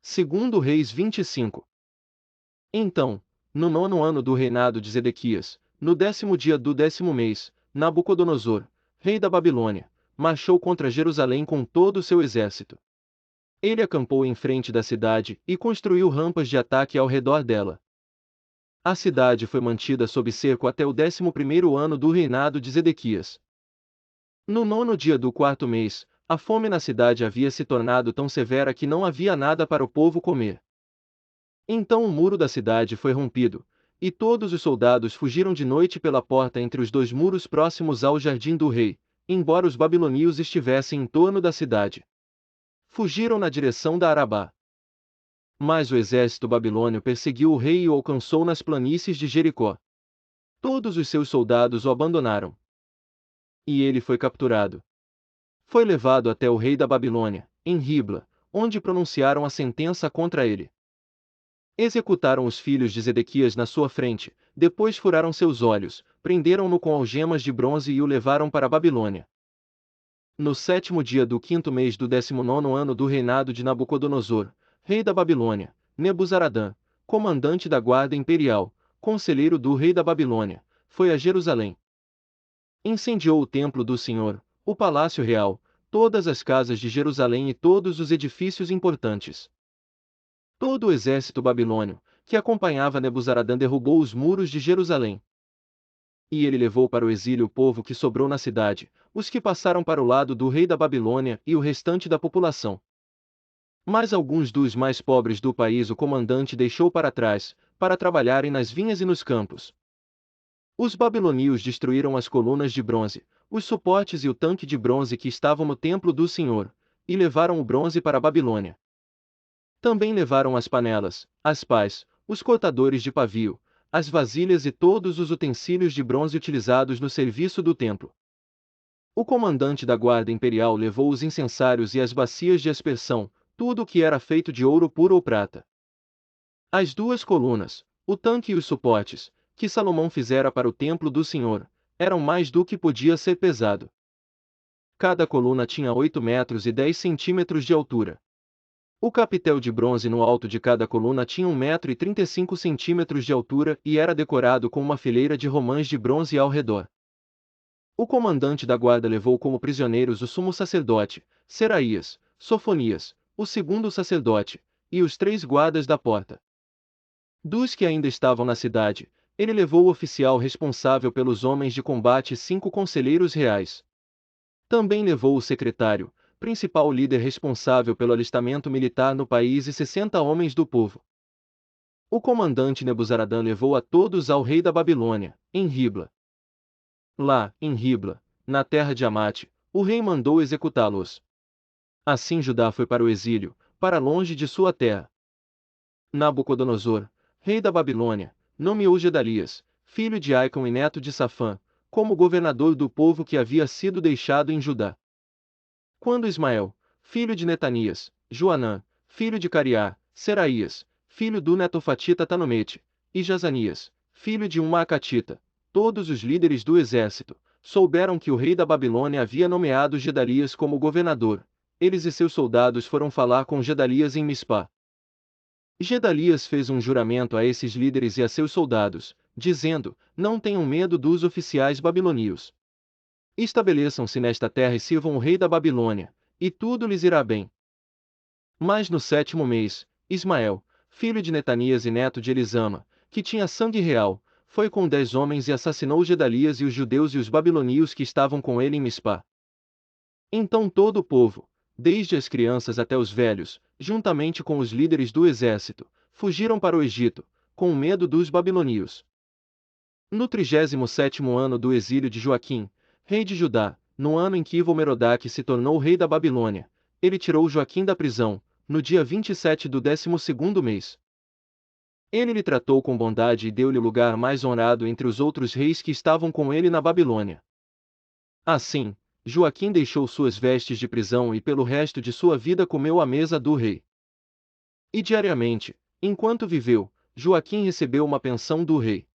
Segundo Reis 25. Então, no 9º ano do reinado de Zedequias, no 10º dia do 10º mês, Nabucodonosor, rei da Babilônia, marchou contra Jerusalém com todo o seu exército. Ele acampou em frente da cidade e construiu rampas de ataque ao redor dela. A cidade foi mantida sob cerco até o 11º ano do reinado de Zedequias. No 9º dia do 4º mês, a fome na cidade havia se tornado tão severa que não havia nada para o povo comer. Então o muro da cidade foi rompido, e todos os soldados fugiram de noite pela porta entre os dois muros próximos ao jardim do rei, embora os babilônios estivessem em torno da cidade. Fugiram na direção da Arabá. Mas o exército babilônio perseguiu o rei e o alcançou nas planícies de Jericó. Todos os seus soldados o abandonaram. E ele foi capturado. Foi levado até o rei da Babilônia, em Ribla, onde pronunciaram a sentença contra ele. Executaram os filhos de Zedequias na sua frente, depois furaram seus olhos, prenderam-no com algemas de bronze e o levaram para a Babilônia. No 7º dia do 5º mês do 19º ano do reinado de Nabucodonosor, rei da Babilônia, Nebuzaradã, comandante da guarda imperial, conselheiro do rei da Babilônia, foi a Jerusalém. Incendiou o templo do Senhor, o palácio real, todas as casas de Jerusalém e todos os edifícios importantes. Todo o exército babilônio, que acompanhava Nebuzaradã, derrubou os muros de Jerusalém. E ele levou para o exílio o povo que sobrou na cidade, os que passaram para o lado do rei da Babilônia e o restante da população. Mas alguns dos mais pobres do país o comandante deixou para trás, para trabalharem nas vinhas e nos campos. Os babilônios destruíram as colunas de bronze, os suportes e o tanque de bronze que estavam no templo do Senhor, e levaram o bronze para a Babilônia. Também levaram as panelas, as pás, os cortadores de pavio, as vasilhas e todos os utensílios de bronze utilizados no serviço do templo. O comandante da guarda imperial levou os incensários e as bacias de aspersão, tudo o que era feito de ouro puro ou prata. As duas colunas, o tanque e os suportes, que Salomão fizera para o templo do Senhor, eram mais do que podia ser pesado. Cada coluna tinha 8 metros e 10 centímetros de altura. O capitel de bronze no alto de cada coluna tinha 1 metro e 35 centímetros de altura e era decorado com uma fileira de romãs de bronze ao redor. O comandante da guarda levou como prisioneiros o sumo sacerdote, Seraías, Sofonias, o segundo sacerdote, e os 3 guardas da porta. Dos que ainda estavam na cidade, ele levou o oficial responsável pelos homens de combate e 5 conselheiros reais. Também levou o secretário, principal líder responsável pelo alistamento militar no país e 60 homens do povo. O comandante Nebuzaradã levou a todos ao rei da Babilônia, em Ribla. Lá, em Ribla, na terra de Amate, o rei mandou executá-los. Assim Judá foi para o exílio, para longe de sua terra. Nabucodonosor, rei da Babilônia, nomeou Gedalias, filho de Aicão e neto de Safã, como governador do povo que havia sido deixado em Judá. Quando Ismael, filho de Netanias, Joanã, filho de Cariá, Seraías, filho do netofatita Tanomete, e Jazanias, filho de um Maacatita, todos os líderes do exército, souberam que o rei da Babilônia havia nomeado Gedalias como governador, eles e seus soldados foram falar com Gedalias em Mispá. Gedalias fez um juramento a esses líderes e a seus soldados, dizendo: não tenham medo dos oficiais babilônios. Estabeleçam-se nesta terra e sirvam o rei da Babilônia, e tudo lhes irá bem. Mas no 7º mês, Ismael, filho de Netanias e neto de Elisama, que tinha sangue real, foi com 10 homens e assassinou Gedalias e os judeus e os babilônios que estavam com ele em Mispá. Então todo o povo, desde as crianças até os velhos, juntamente com os líderes do exército, fugiram para o Egito, com medo dos babilônios. No 37º ano do exílio de Joaquim, rei de Judá, no ano em que Evil-Merodach se tornou rei da Babilônia, ele tirou Joaquim da prisão, no dia 27 do 12º mês. Ele lhe tratou com bondade e deu-lhe o lugar mais honrado entre os outros reis que estavam com ele na Babilônia. Assim, Joaquim deixou suas vestes de prisão e pelo resto de sua vida comeu à mesa do rei. E diariamente, enquanto viveu, Joaquim recebeu uma pensão do rei.